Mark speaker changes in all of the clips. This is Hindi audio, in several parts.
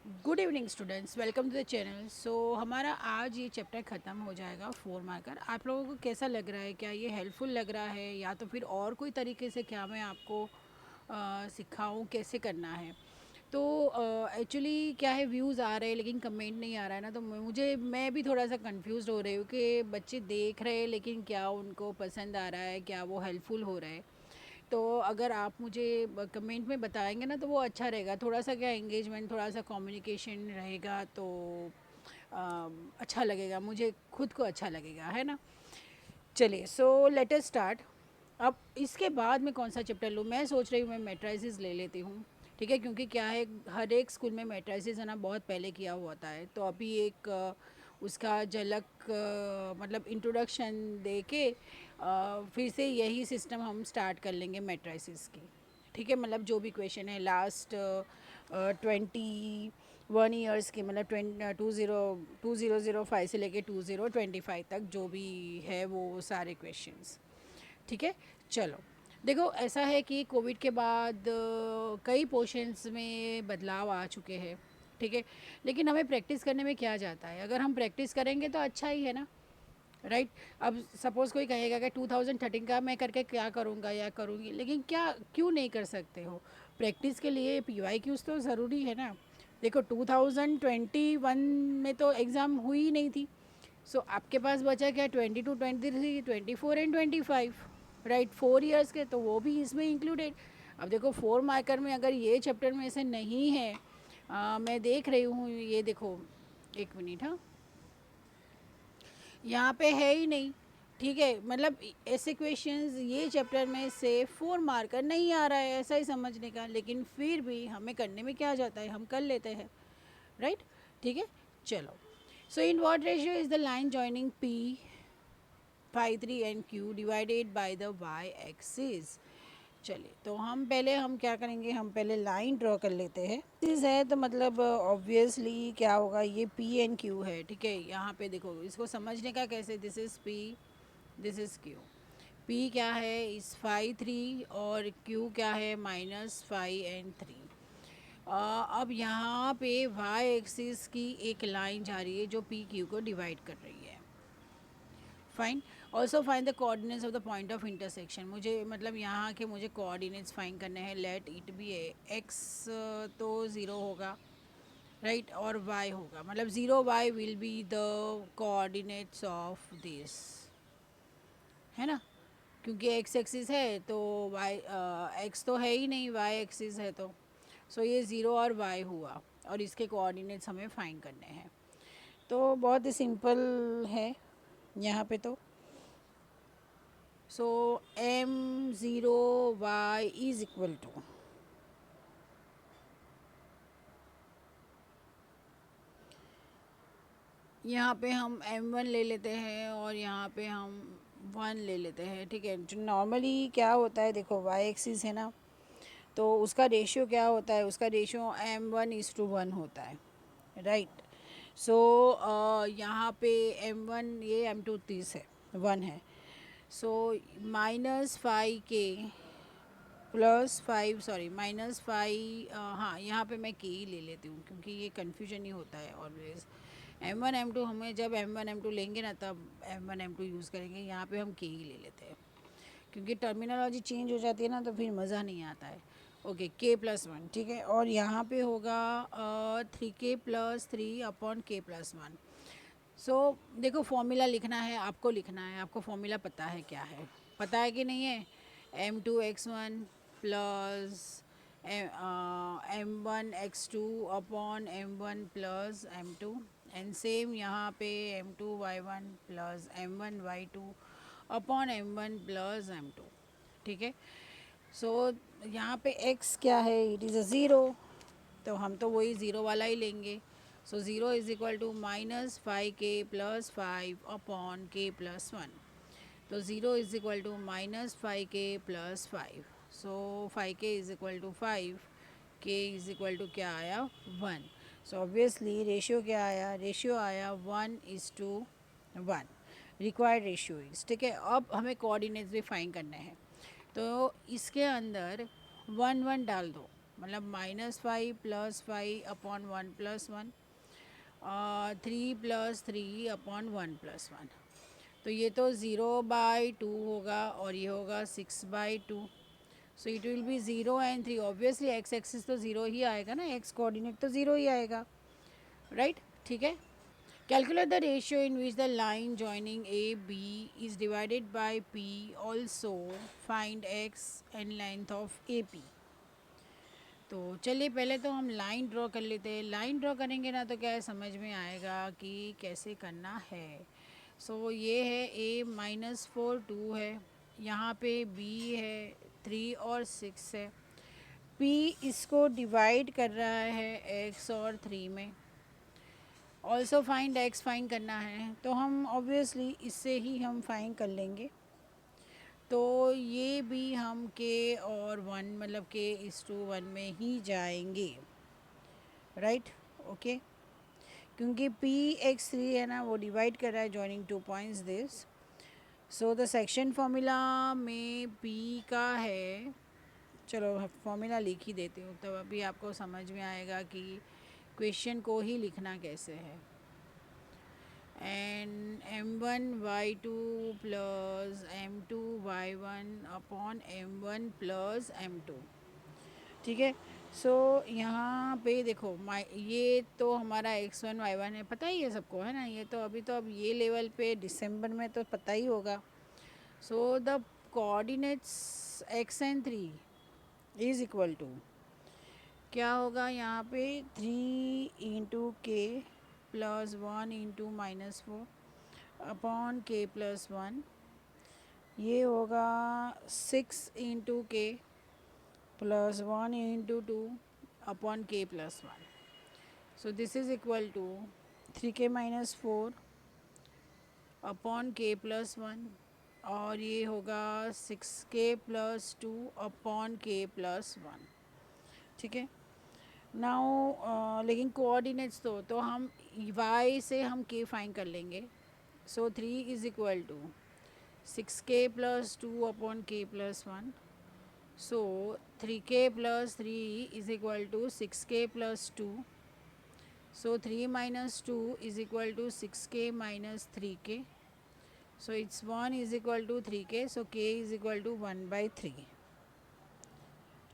Speaker 1: Good evening students, welcome to the channel. So हमारा आज ये चैप्टर ख़त्म हो जाएगा, 4 मार्कर। आप लोगों को कैसा लग रहा है? क्या ये हेल्पफुल लग रहा है या तो फिर और कोई तरीके से क्या मैं आपको सिखाऊं कैसे करना है? तो एक्चुअली क्या है, व्यूज़ आ रहे हैं लेकिन कमेंट नहीं आ रहा है ना, तो मैं भी थोड़ा सा कंफ्यूज हो रही हूँ कि बच्चे देख रहे हैं लेकिन क्या उनको पसंद आ रहा है, क्या वो हेल्पफुल हो रहा है। तो अगर आप मुझे कमेंट में बताएंगे ना तो वो अच्छा रहेगा। थोड़ा सा क्या एंगेजमेंट, थोड़ा सा कम्युनिकेशन रहेगा तो अच्छा लगेगा, मुझे खुद को अच्छा लगेगा, है ना। चलिए, सो लेट अस स्टार्ट। अब इसके बाद मैं कौन सा चैप्टर लूँ? मैं सोच रही हूँ मैं मैट्राइसिस ले लेती हूँ, ठीक है। क्योंकि क्या है, हर एक स्कूल में मैट्राइसिस है ना बहुत पहले किया हुआ होता है, तो अभी एक उसका झलक मतलब इंट्रोडक्शन दे के फिर से यही सिस्टम हम स्टार्ट कर लेंगे मैट्राइसिस की, ठीक है। मतलब जो भी क्वेश्चन है लास्ट 21 ईयर्स के, मतलब 2005 से लेके 2025 तक जो भी है वो सारे क्वेश्चंस, ठीक है। चलो, देखो ऐसा है कि कोविड के बाद कई पोर्शंस में बदलाव आ चुके हैं, ठीक है। लेकिन हमें प्रैक्टिस करने में क्या जाता है? अगर हम प्रैक्टिस करेंगे तो अच्छा ही है ना, राइट। अब सपोज़ कोई कहेगा कि 2013 का मैं करके क्या करूँगा या करूँगी, लेकिन क्या क्यों नहीं कर सकते हो? प्रैक्टिस के लिए PYQs तो ज़रूरी है ना। देखो 2021 में तो एग्ज़ाम हुई ही नहीं थी। सो आपके पास बचा क्या? 22, 23, 24 एंड 25, राइट। 4 ईयर्स के, तो वो भी इसमें इंक्लूडेड। अब देखो 4 मार्कर में अगर ये चैप्टर में से नहीं है, मैं देख रही हूँ, ये देखो, एक मिनट, हाँ, यहाँ पे है ही नहीं, ठीक है। मतलब ऐसे क्वेश्चंस ये चैप्टर में से 4 मार्कर नहीं आ रहा है, ऐसा ही समझने का। लेकिन फिर भी हमें करने में क्या जाता है, हम कर लेते हैं, राइट, ठीक है। चलो, so in what ratio is the line joining P, phi 3 and Q divided by the y axis? चलिए, तो हम क्या करेंगे, हम पहले लाइन ड्रॉ कर लेते हैं। दिस है तो मतलब ऑब्वियसली क्या होगा, ये P एंड Q है, ठीक है। यहाँ पे देखो, इसको समझने का कैसे, this is P, this is Q। P क्या है, इस 5 3, और Q क्या है, -5 and 3। अब यहाँ पे y एक्सिस की एक लाइन जा रही है जो पी क्यू को डिवाइड कर रही है। Fine. Also fine the coordinates of the point of intersection. मुझे मतलब यहाँ के मुझे कोऑर्डिनेट्स फाइन करने हैं। लेट इट बी एक्स, तो ज़ीरो होगा, राइट, और वाई होगा। मतलब zero Y will be the coordinates of this, है ना। क्योंकि एक्स एक्सिस है तो वाई, एक्स तो है ही नहीं, वाई एक्सिस है तो सो ये ज़ीरो और वाई हुआ, और इसके कोऑर्डिनेट्स हमें फाइंड करने हैं। तो बहुत ही सिंपल है यहाँ पे तो। सो m0y इज इक्वल टू, यहाँ पे हम m1 ले लेते हैं और यहाँ पे हम 1 ले लेते हैं, ठीक है। जो नॉर्मली क्या होता है, देखो y एक्सिस है ना, तो उसका रेशियो क्या होता है, उसका रेशियो m1:1 होता है, राइट। सो यहाँ पे m1, ये m2 30 है, 1 है। सो -5k +5, सॉरी -5, हाँ, यहाँ पे मैं के ही ले लेती हूँ क्योंकि ये कन्फ्यूजन ही होता है ऑलवेज। m1 m2, हमें जब m1 m2 लेंगे ना तब m1 m2 यूज़ करेंगे। यहाँ पे हम के ही ले लेते हैं क्योंकि टर्मिनोलॉजी चेंज हो जाती है ना, तो फिर मज़ा नहीं आता है। ओके, k+1, ठीक है। और यहाँ पे होगा 3k+3/k+1। सो देखो, फॉर्मूला लिखना है, आपको लिखना है, आपको फॉर्मूला पता है क्या है, पता है कि नहीं है? m2x1 plus m1x2/m1 plus m2, and same यहाँ पे m2y1 plus m1y2/m1 plus m2, ठीक है। सो यहाँ पे x क्या है, इट इज़ अ ज़ीरो, तो हम तो वही ज़ीरो वाला ही लेंगे। So zero is equal to -5k+5/k+1। तो zero is equal to -5k+5। So 5k is equal to 5, k is equal to क्या आया, 1। सो ऑब्वियसली रेशियो क्या आया, रेशियो आया 1:1, रिक्वायर्ड रेशियो इज़, ठीक है। अब हमें कोऑर्डिनेट्स भी फाइंड करने हैं, तो इसके अंदर 1 1 डाल दो, मतलब -5 + 5 अपॉन 1 + 1, 3 + 3 अपॉन 1 + 1। तो ये तो 0/2 होगा और ये होगा 6/2। So it will be 0 and 3। Obviously x axis तो 0 ही आएगा ना, एक्स कोऑर्डिनेट तो 0 ही आएगा, राइट? ठीक है। Calculate the ratio in which the line joining A B is divided by P. Also find x and length of AP. तो चलिए पहले तो हम लाइन ड्रॉ कर लेते हैं। लाइन ड्रॉ करेंगे ना तो क्या है, समझ में आएगा कि कैसे करना है। सो ये है A -4 2 है, यहाँ पे B है 3 और 6 है, P इसको डिवाइड कर रहा है x और 3 में। ऑल्सो फाइंड एक्स फाइंड करना है, तो हम ऑब्वियसली इससे ही हम फाइंड कर लेंगे। तो ये भी हम k और 1 मतलब k/1 में ही जाएंगे, राइट? ओके, क्योंकि P(x3) है ना, वो डिवाइड कर रहा है joining 2 points this. So the section formula में P का है, चलो फॉर्मूला लिख ही देती हूँ, तब अभी आपको समझ में आएगा कि क्वेश्चन को ही लिखना कैसे है। And m1y2 plus m2y1 upon m1 plus m2, ठीक है। सो यहाँ पे देखो ये तो हमारा x1 y1 है, पता ही है सबको, है ना? ये तो अभी तो अब ये लेवल पे दिसंबर में तो पता ही होगा। So the coordinates x and 3 is equal to क्या होगा यहाँ पे, 3 × k plus 1 × -4 upon k plus 1। ये होगा 6 × k plus 1 × 2 upon k plus 1। So this is equal to 3k - 4 upon k plus 1, और ये होगा 6k plus 2 upon k plus 1, ठीक है। नाउ लेकिन कोऑर्डिनेट्स तो हम y से हम k फाइंड कर लेंगे। So 3 is equal to 6k plus 2 upon k plus 1। So 3k plus 3 is equal to 6k plus 2। So 3 - 2 is equal to 6k - 3k। So it's 1 is equal to 3k, so k is equal to 1/3,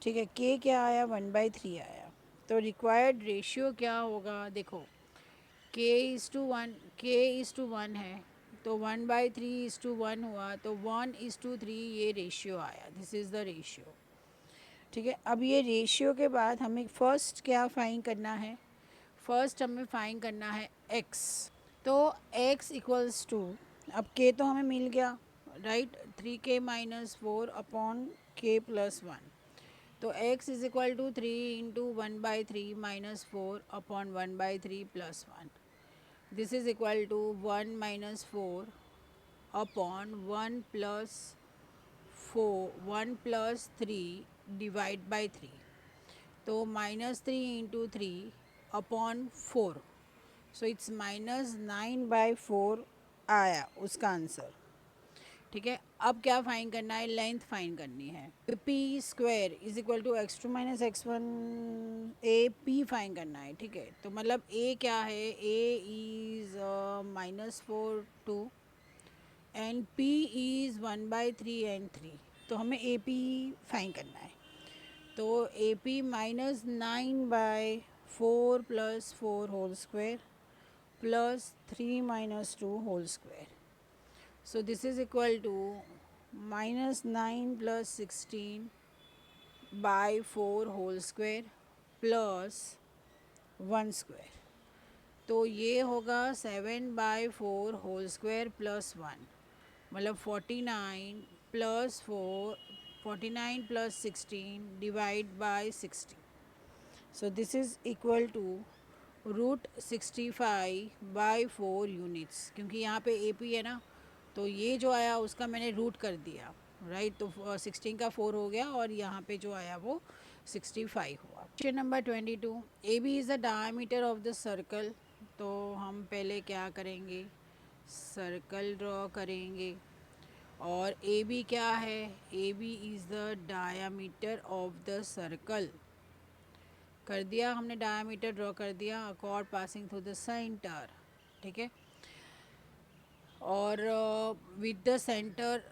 Speaker 1: ठीक है। k क्या आया, 1/3 आया। तो रिक्वायर्ड रेशियो क्या होगा, देखो k/1 है, तो 1/3/1 हुआ, तो 1:3 ये रेशियो आया। दिस इज़ द रेशियो, ठीक है। अब ये रेशियो के बाद हमें फर्स्ट क्या फाइंड करना है, फर्स्ट हमें फाइंड करना है x। तो x इक्वल्स टू, अब k तो हमें मिल गया, right? 3k - 4 upon k plus 1। तो x is equal to 3 × 1/3 - 4 upon 1/3 plus 1। This is equal to 1 - 4 upon 1 plus 3 divide by 3। तो -3 × 3 अपॉन 4, सो इट्स -9/4 आया उसका आंसर, ठीक है। अब क्या फाइंड करना है, लेंथ फाइंड करनी है। p² is equal to x2 - x1 A P find करना है, ठीक है। तो मतलब a क्या है, a is -4 2 and p is 1/3 and 3। तो हमें ए पी फाइंड करना है। तो A P -9/4 plus 4 whole square plus 3 - 2 whole square. So this is equal to -9 + 16 by 4 whole square plus 1 square. तो ये होगा 7/4 होल स्क्वायर प्लस 1, मतलब 49 + 4, 49 + 16 divide by 60। So this is equal to √65/4 units, क्योंकि यहाँ पे ए पी है ना, तो ये जो आया उसका मैंने रूट कर दिया, राइट? तो 16 का 4 हो गया और यहाँ पे जो आया वो 65 हुआ। Question number 22, A B is the diameter of the circle. तो हम पहले क्या करेंगे, सर्कल ड्रॉ करेंगे, और ए बी क्या है, A B is the diameter of the circle. कर दिया हमने, डायमीटर ड्रॉ कर दिया, a chord passing through the centre, ठीक है। और with the centre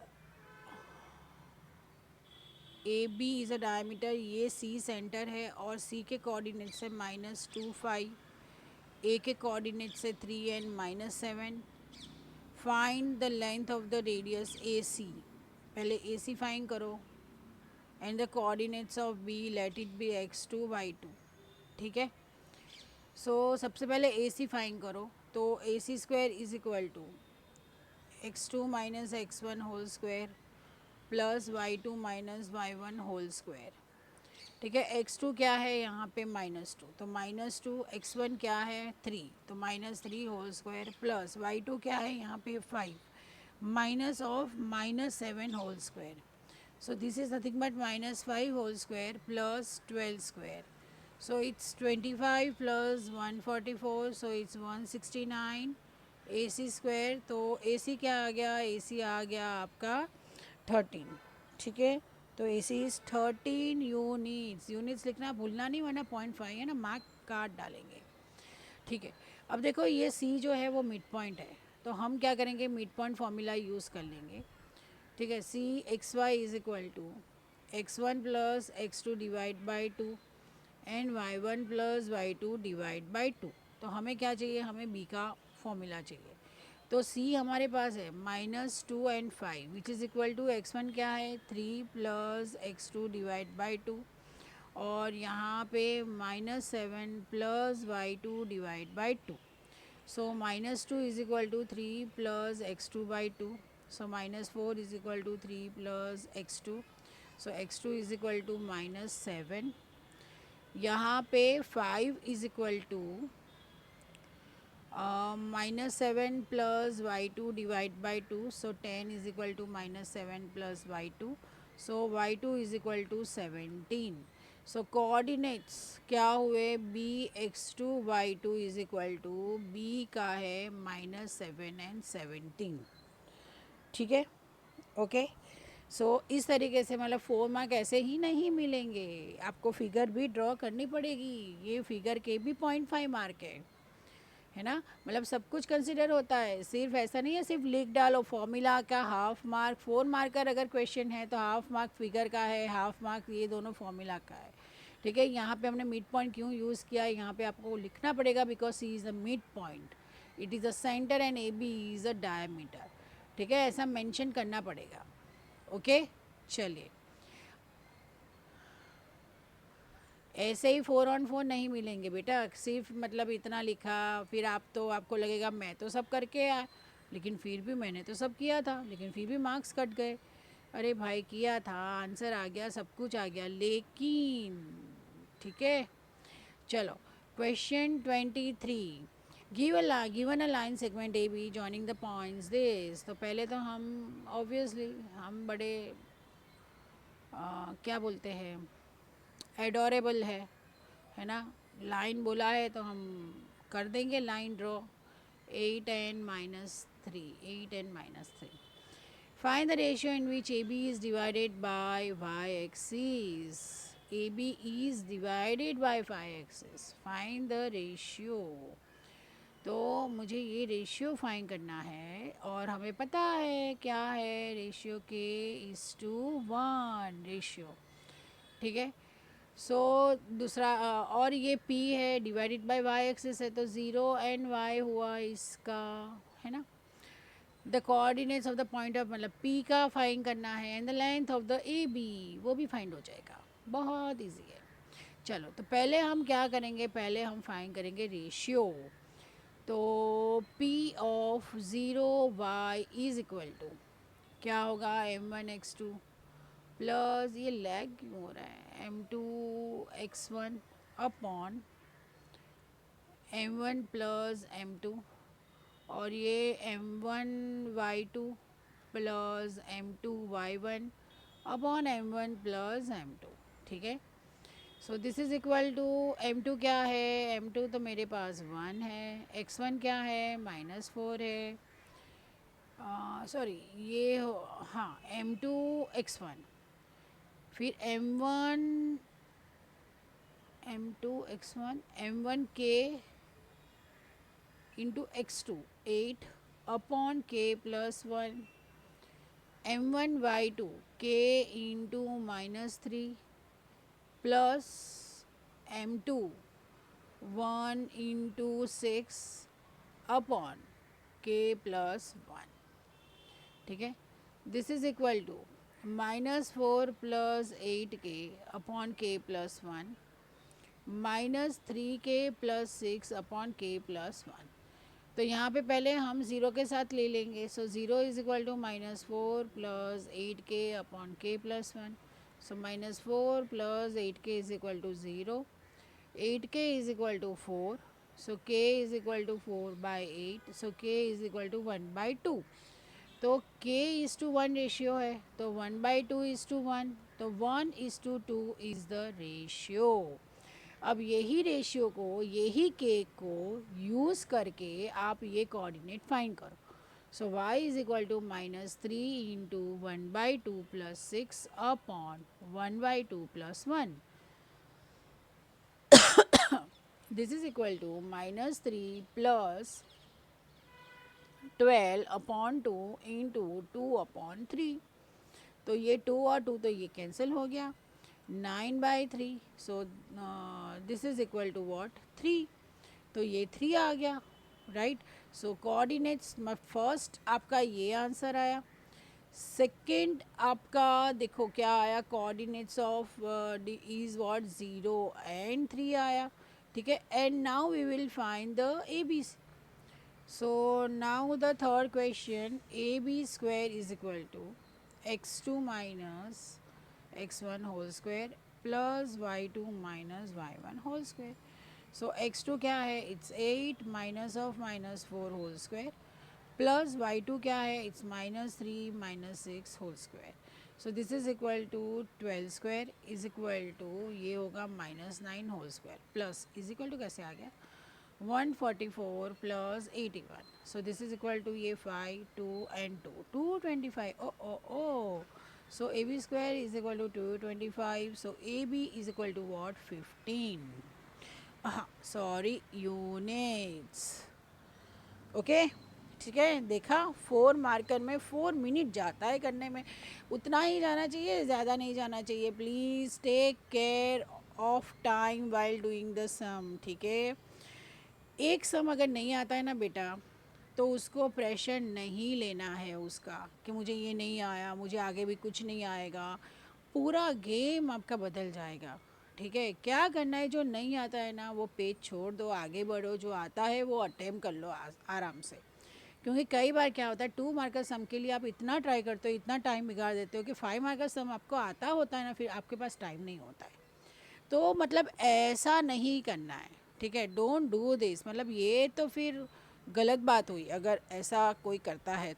Speaker 1: A B is a diameter, ये सी सेंटर है और सी के कोऑर्डिनेट्स है -2, 5, ए के कोऑर्डिनेट्स से 3 and -7। Find the length of the radius A C, पहले ए सी फाइंड करो, and the coordinates of B let it be x2 y2, ठीक है। सो सबसे पहले ए सी फाइंड करो, तो A C square is equal to x2 minus x1 whole square plus y2 minus y1 whole square, ठीक है। x2 क्या है यहाँ पे -2, तो -2, x1 क्या है 3, तो -3 होल स्क्वायर प्लस y2 क्या है यहाँ पे 5 minus of -7 whole square, so this is nothing but -5 whole square plus 12 square, so it's 25 plus 144, so it's 169 AC square। तो AC क्या आ गया, AC आ गया आपका 13, ठीक है। तो AC इज़ 13 यूनिट्स, यूनिट्स लिखना भूलना नहीं वरना 0.5 है ना, मार्क काट डालेंगे, ठीक है। अब देखो ये C जो है वो मिड पॉइंट है, तो हम क्या करेंगे, मिड पॉइंट फॉर्मूला यूज़ कर लेंगे, ठीक है। C X Y is equal to x1 plus x2 divide by 2 and y1 plus y2 divide by 2। तो हमें क्या चाहिए, हमें b का फॉर्मूला चाहिए। तो c हमारे पास है -2 and 5 which is equal to x1 क्या है 3 प्लस x2 डिवाइड बाई 2, और यहाँ पे -7 plus y2 divide by 2। So -2 is equal to 3 plus x2 by 2. So -4 is equal to 3 plus x2. So x2 is equal to -7. यहाँ पे 5 is equal to -7 plus y2 divide by 2. So 10 is equal to -7 plus y2. So y2 is equal to 17. So coordinates क्या हुए, B x2 y2 is equal to B का है -7 एंड 17, ठीक है। ओके, सो इस तरीके से मतलब 4 मार्क ऐसे ही नहीं मिलेंगे, आपको फिगर भी ड्रॉ करनी पड़ेगी, ये फिगर के भी 0.5 मार्क है ना। मतलब सब कुछ कंसिडर होता है, सिर्फ ऐसा नहीं है सिर्फ लिख डालो फॉर्मूला का हाफ मार्क। 4 मार्कर अगर क्वेश्चन है तो हाफ मार्क फिगर का है, हाफ मार्क ये दोनों फॉर्मूला का है, ठीक है। यहाँ पे हमने मिड पॉइंट क्यों यूज़ किया, यहाँ पे आपको लिखना पड़ेगा because C is the midpoint, it is a centre and A B is a diameter, ठीक है, ऐसा मेंशन करना पड़ेगा। ओके, चलिए, ऐसे ही 4 on 4 नहीं मिलेंगे बेटा, सिर्फ मतलब इतना लिखा, फिर आप तो आपको लगेगा मैं तो सब करके आया, लेकिन फिर भी मैंने तो सब किया था, लेकिन फिर भी मार्क्स कट गए। अरे भाई किया था, आंसर आ गया, सब कुछ आ गया, लेकिन ठीक है। चलो question 23, given a line segment A B joining the points this. तो पहले तो हम ऑब्वियसली हम बड़े क्या बोलते हैं, एडोरेबल है ना, लाइन बोला है तो हम कर देंगे line draw. 8 and -3, 8 and -3। Find the ratio in which AB is divided by y-axis. AB is divided by y-axis. Find the ratio. तो मुझे ये रेशियो फाइंड करना है और हमें पता है क्या है रेशियो, के इज़ टू 1 रेशियो, ठीक है। सो दूसरा और ये p है डिवाइडेड बाय y एक्सिस है, तो 0 एंड y हुआ इसका, है ना। The coordinates of the point of, मतलब p का फाइंड करना है, and the length of the A B वो भी फाइंड हो जाएगा, बहुत इजी है। चलो तो पहले हम क्या करेंगे, पहले हम फाइंड करेंगे रेशियो। तो p of 0y is equal to क्या होगा, m1x2 प्लस, ये लैग क्यों हो रहा है, m2x1 upon m1 plus m2, और ये m1y2 plus m2y1 upon m1 plus m2, ठीक है। So this is equal to m2 क्या है, m2 तो मेरे पास 1 है, x1 क्या है -4 है, सॉरी ये हो, हाँ m2 x1, फिर m1 m2 x1 m1 k into x2 8 upon k plus 1 m1 y2 k into minus 3 plus m2 1 into 6 upon k plus 1. ठीक है, this is equal to -4 plus 8k upon k plus 1 -3k plus 6 upon k plus 1. तो यहाँ पे पहले हम ज़ीरो के साथ ले लेंगे. So zero is equal to -4 plus 8k upon k plus 1. So -4 plus 8k is equal to 0. 8k is equal to 4. So k is equal to 4 by 8. So k is equal to 1 by 2. तो k is to 1 रेशियो है, तो 1 by 2 is to 1. तो 1 is to 2 is the ratio. अब यही रेशियो को, यही k को यूज़ करके आप ये कोऑर्डिनेट फाइंड करो. सो y is equal to -3 into 1 by 2 plus 6 upon 1 by 2 plus 1. This is equal to -3 plus 12 upon 2 into 2 upon 3. तो ये 2 और 2 तो ये कैंसिल हो गया. 9 by 3. So this is equal to what 3. तो ये 3 आ गया. राइट. सो कोऑर्डिनेट्स फर्स्ट आपका ये आंसर आया. सेकेंड आपका देखो क्या आया, coordinates of is what 0 and 3 आया. ठीक है, and now we will find the A B C. So now the third question, A B square is equal to x2 minus x1 whole square plus y2 minus y1 whole square. So x2 क्या है, it's 8 minus of -4 whole square plus y2 क्या है, it's -3 minus 6 whole square. So this is equal to 12 square is equal to ये होगा -9 whole square plus is equal to कैसे आ गया 144 plus 81. So this is equal to ये 5 2 and 2 225. Oh oh oh. So A B square is equal to 225. So A B is equal to what 15. Sorry, units. Okay, ठीक है. देखा, 4 मार्कर में 4 मिनट जाता है करने में. उतना ही जाना चाहिए, ज़्यादा नहीं जाना चाहिए. Please take care of time while doing the sum. ठीक है, एक सम अगर नहीं आता है ना बेटा, तो उसको प्रेशर नहीं लेना है उसका कि मुझे ये नहीं आया, मुझे आगे भी कुछ नहीं आएगा. पूरा गेम आपका बदल जाएगा. ठीक है, क्या करना है, जो नहीं आता है ना वो पेज छोड़ दो, आगे बढ़ो. जो आता है वो अटेम्प्ट कर लो आराम से. क्योंकि कई बार क्या होता है 2 मार्कर सम के लिए आप इतना ट्राई करते हो, इतना टाइम बिगाड़ देते हो कि 5 मार्कर सम आपको आता होता है ना, फिर आपके पास टाइम नहीं होता है. तो मतलब ऐसा नहीं करना है. ठीक है, डोंट डू दिस. मतलब ये तो फिर गलत बात हुई अगर ऐसा कोई करता है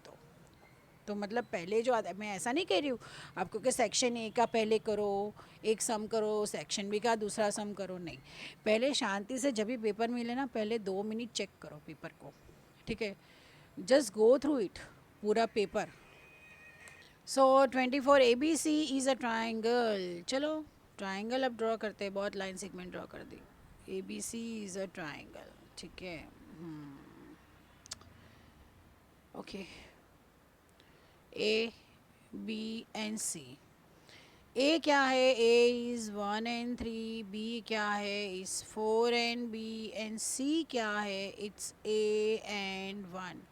Speaker 1: तो मतलब पहले जो आता है, मैं ऐसा नहीं कह रही हूँ आपको कि सेक्शन ए का पहले करो, एक सम करो, सेक्शन बी का दूसरा सम करो. नहीं, पहले शांति से जब भी पेपर मिले ना, पहले 2 मिनट चेक करो पेपर को. ठीक है, जस्ट गो थ्रू इट पूरा paper. So 24 ABC is a triangle. चलो ट्राइंगल अब ड्रॉ करते हैं. बहुत लाइन सेगमेंट ड्रॉ कर दी. ABC is a triangle. ठीक है, okay. A B and C. A क्या है, A इज़ 1 and 3. B क्या है, is 4 and B. and C क्या है, it's A and 1.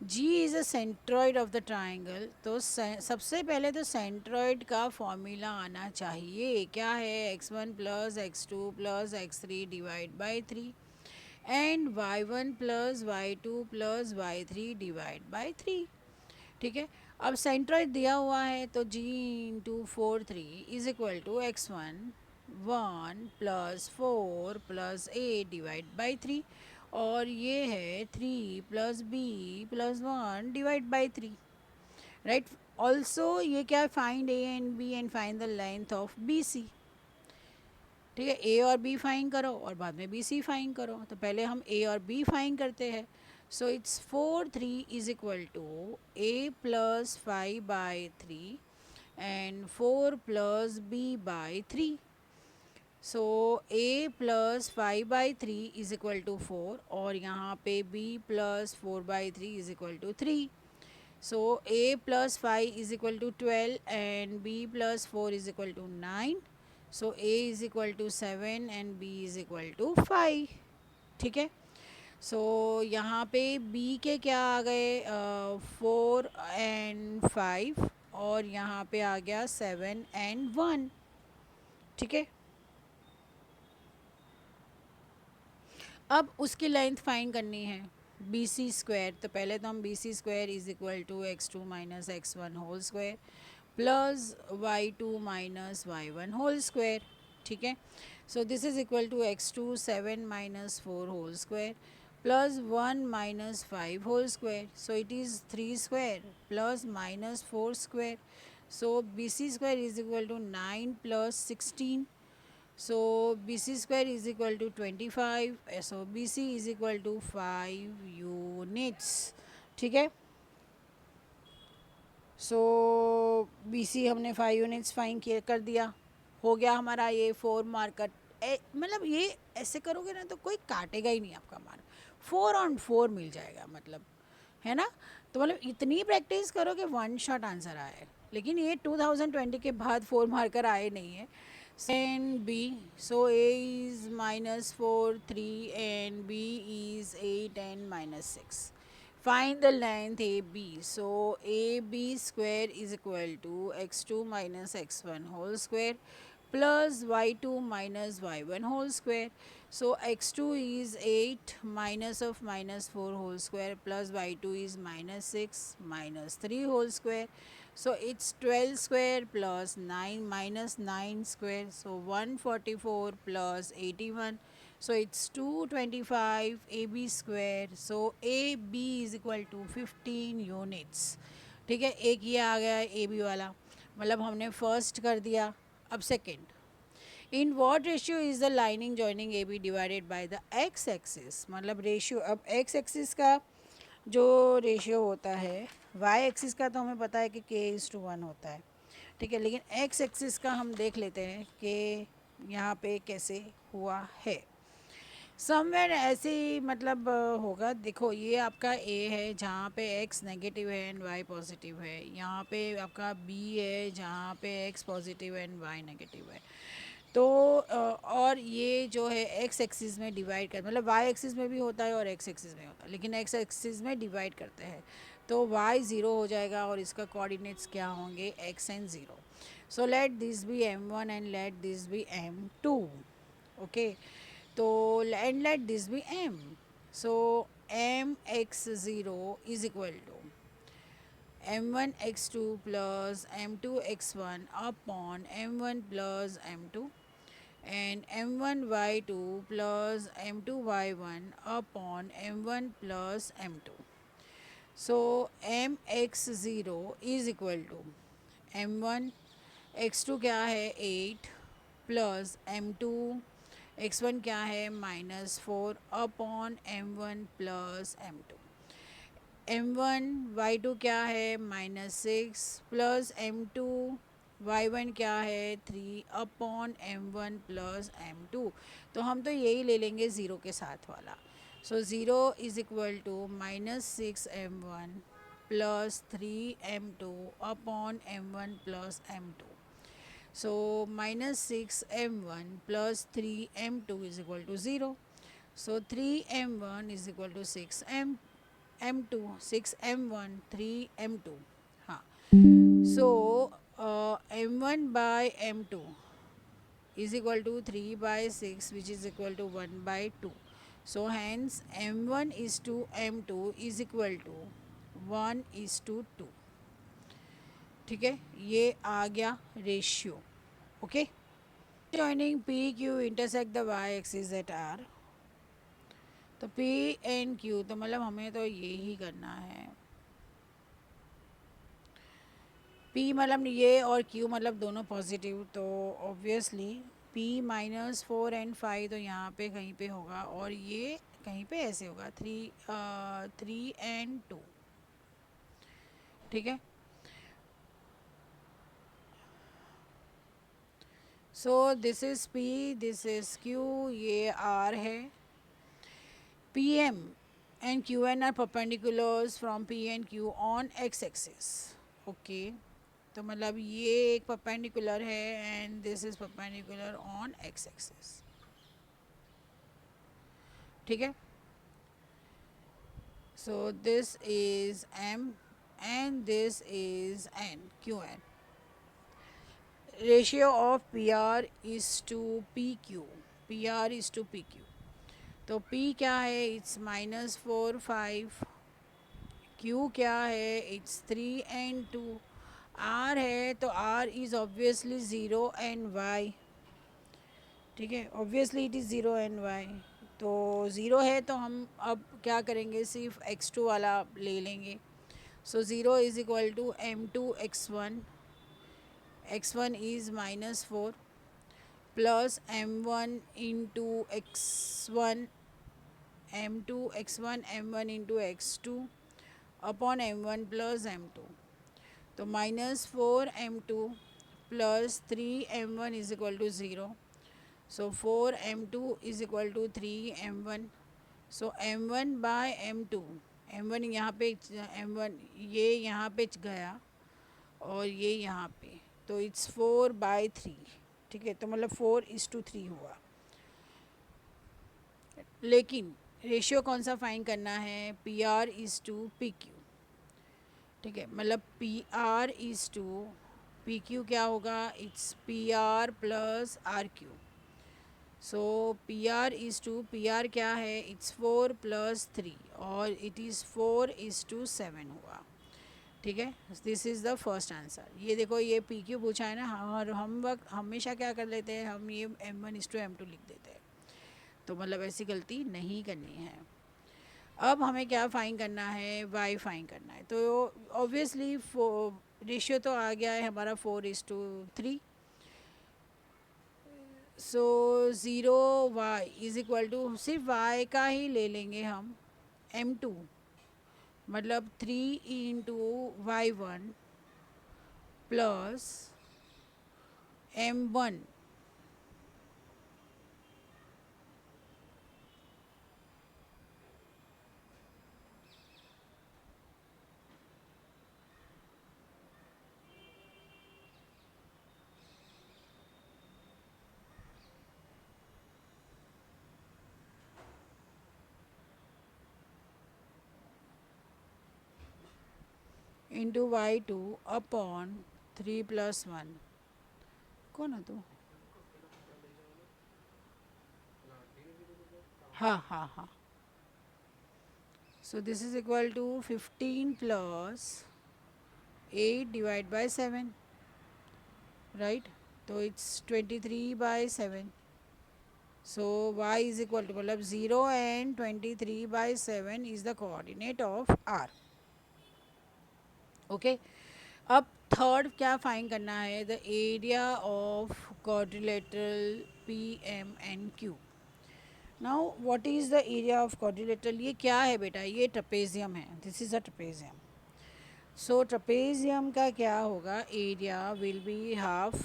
Speaker 1: G is a centroid of the triangle. तो सबसे पहले तो सेंट्रॉइड का फॉर्मूला आना चाहिए. क्या है, x1 plus x2 plus x3 divide by 3 and y1 plus y2 plus y3 divide by 3. ठीक है, अब सेंट्रॉइड दिया हुआ है तो g into 4 3 is equal to x1 1 plus 4 plus 8 divide by 3 और ये है 3 plus B plus 1 divide by 3. Right. Also ये क्या है, find A and B and find the length of B C. ठीक है, ए और बी फाइंड करो और बाद में बी सी फाइंड करो. तो पहले हम ए और बी फाइंड करते हैं. So it's 4 3 is equal to A plus 5 by 3 and 4 plus B by 3. So a plus 5/3 is equal to 4 और यहाँ पे b plus 4/3 is equal to 3. So a plus 5 is equal to 12 and b plus 4 is equal to 9. So a is equal to 7 and b is equal to 5. ठीक है. सो यहाँ पे b के क्या आ गए 4 and 5 और यहाँ पे आ गया 7 and 1. ठीक है. अब उसकी लेंथ फाइंड करनी है बी सी स्क्वायर. तो पहले तो हम B C square is equal to x2 minus x1 whole square plus y2 minus y1 whole square. ठीक है. So this is equal to x2 7 minus 4 whole square plus 1 minus 5 whole square. So it is 3 square plus minus 4 square. So B C square is equal to 9 plus 16. So BC square is equal to 25. So BC is equal to 5 units. ठीक है. सो BC हमने 5 यूनिट्स फाइन किया कर दिया. हो गया हमारा ये 4 मार्कर. मतलब ये ऐसे करोगे ना तो कोई काटेगा ही नहीं आपका मार्क. 4 on 4 मिल जाएगा मतलब, है ना. तो मतलब इतनी प्रैक्टिस करो कि 1 शॉट आंसर आए. लेकिन ये 2020 के बाद 4 मार्कर आए नहीं है. And B, so A is minus 4, 3 and B is 8 and minus 6. Find the length AB. So AB square is equal to x2 minus x1 whole square plus y2 minus y1 whole square. So x2 is 8 minus of minus 4 whole square plus y2 is minus 6 minus 3 whole square. So it's 12 square plus 9 minus 9 square. So 144 plus 81. So it's 225 AB square. So AB is equal to 15 units. ठीक है. एक ये आ गया AB वाला, मतलब हमने फर्स्ट कर दिया. अब second. In what ratio is the lining joining A B divided by the x axis. मतलब रेशियो, अब एक्स एक्सिस का जो रेशियो होता है, वाई एक्सिस का तो हमें पता है कि k:1 होता है. ठीक है. लेकिन एक्स एक्सिस का हम देख लेते हैं कि यहाँ पे कैसे हुआ है. समवेयर ऐसे ही मतलब होगा. देखो ये आपका ए है जहाँ पे एक्स नेगेटिव है एंड वाई पॉजिटिव है. यहाँ पे आपका बी है जहाँ पे x positive and y negative है. तो और ये जो है एक्स एक्सिस में डिवाइड कर, मतलब वाई एक्सिस में भी होता है और एक्स एक्सिस में होता है, लेकिन एक्स एक्सिस में डिवाइड करते हैं. तो वाई ज़ीरो हो जाएगा और इसका कोऑर्डिनेट्स क्या होंगे, X and zero. So let this be m1 and let this be m2. Okay. तो and let this be m. So mx0 is equal to m1 x2 plus m2 x1 upon m1 plus m2 and m1 y2 plus m2 y1 upon m1 plus m2. So mx0 is equal to m1 x2 क्या है 8 प्लस m2 x1 क्या है -4 upon m1 plus m2. m1 y2 क्या है -6 प्लस m2 y1 क्या है 3 अपॉन m1 प्लस m2. तो हम तो यही ले लेंगे ज़ीरो के साथ वाला. So zero is equal to -6 m1 plus 3 m2 upon m1 plus m2. So -6 m1 plus 3 m2 is equal to 0. So 3 m1 is equal to 6 m2, 6 m1 3 m2. हाँ. So m1 by m2 is equal to 3 by 6 which is equal to 1 by 2. So hence m1 is to m2 is equal to 1 is to 2. ठीक है. ये आ गया ratio. Okay. Joining P, Q intersect the y axis at R. तो P and Q तो मतलब हमें तो यही करना है. P मतलब ये और Q मतलब दोनों पॉजिटिव, तो ऑब्वियसली P -4 and 5 तो यहाँ पे कहीं पे होगा और ये कहीं पे ऐसे होगा 3 and 2. ठीक है. So this is P, this is Q, ये R है. PM and QN are perpendiculars from P and Q on x axis. Okay, तो मतलब ये एक परपेंडिकुलर है and this is perpendicular on x axis. ठीक है. So this is M and this is N, QN. Ratio of PR is to PQ. PR is to PQ. तो P क्या है? इट्स -4, 5. Q क्या है? It's 3 and 2. R है तो R is obviously 0 and Y. ठीक है, obviously it is 0 and Y. तो 0 है तो हम अब क्या करेंगे? सिर्फ x2 वाला ले लेंगे. So 0 is equal to M2 x1. x1 is -4 plus M1 into x1, M2 x1, M1 into x2 upon M1 plus M2. तो -4 M2 plus 3 M1 is equal to 0. So 4 M2 is equal to 3 M1. So M1 by M2, M1 यहाँ पे, M1 ये यहाँ पे गया और ये यहाँ पे, तो इट्स 4/3. ठीक है, तो मतलब 4:3 हुआ. लेकिन रेशियो कौन सा फाइंड करना है? PR is to PQ. ठीक है, मतलब PR इज़ टू PQ क्या होगा? It's PR plus RQ. So PR is to, PR क्या है? इट्स 4 + 3 और इट इज़ 4:7 हुआ. ठीक है, this is the first answer. ये देखो, ये PQ पूछा है ना, और हम वक्त हमेशा क्या कर लेते हैं, हम ये M1:M2 लिख देते हैं. तो मतलब ऐसी गलती नहीं करनी है. अब हमें क्या फाइंड करना है? Y फाइंड करना है. तो ऑब्वियसली रेशियो तो आ गया है हमारा 4:3. सो 0Y इज़ इक्वल टू, सिर्फ Y का ही ले लेंगे हम, M2 मतलब 3 × Y1 plus M1 into Y2 upon 3 + 1. कौन है तू? हाँ हाँ हाँ. So this is equal to 15 + 8 divide by 7, right. तो it's 23/7. So Y is equal to, मतलब 0 and 23/7 is the coordinate of R. Okay. अब थर्ड क्या फाइंड करना है? The area of quadrilateral PMNQ. Now what is the area of quadrilateral? ये क्या है बेटा? ये ट्रपेजियम है. This is a trapezium. So trapezium का क्या होगा? Area will be half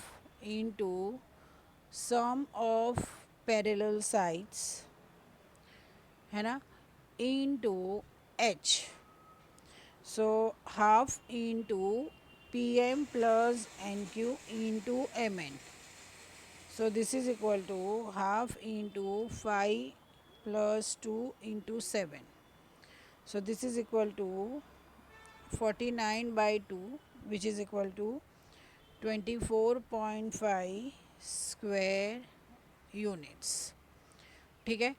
Speaker 1: into sum of parallel sides, है ना, into H. So half into PM plus NQ into MN. So this is equal to half into 5 plus 2 into 7. So this is equal to 49/2, which is equal to 24.5 square units. ठीक है,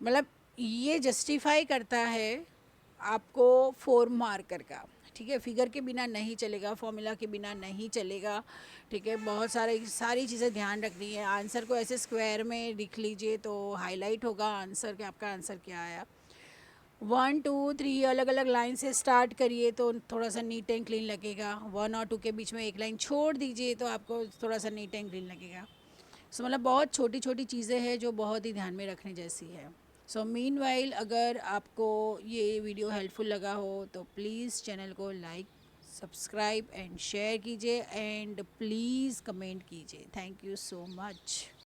Speaker 1: मतलब ये जस्टिफाई करता है आपको 4 मार्कर का. ठीक है, फिगर के बिना नहीं चलेगा, फॉर्मूला के बिना नहीं चलेगा. ठीक है, बहुत सारी चीज़ें ध्यान रखनी है. आंसर को ऐसे स्क्वायर में लिख लीजिए तो हाईलाइट होगा आंसर के, आपका आंसर क्या आया. 1 2 3 अलग अलग लाइन से स्टार्ट करिए तो थोड़ा सा नीट एंड क्लीन लगेगा. 1 और 2 के बीच में एक लाइन छोड़ दीजिए तो आपको थोड़ा सा नीट एंड क्लीन लगेगा. सो मतलब बहुत छोटी छोटी चीज़ें हैं जो बहुत ही ध्यान में रखने जैसी है. सो मीनवाइल, अगर आपको ये वीडियो हेल्पफुल लगा हो तो प्लीज़ चैनल को लाइक, सब्सक्राइब एंड शेयर कीजिए एंड प्लीज़ कमेंट कीजिए। Thank you so much.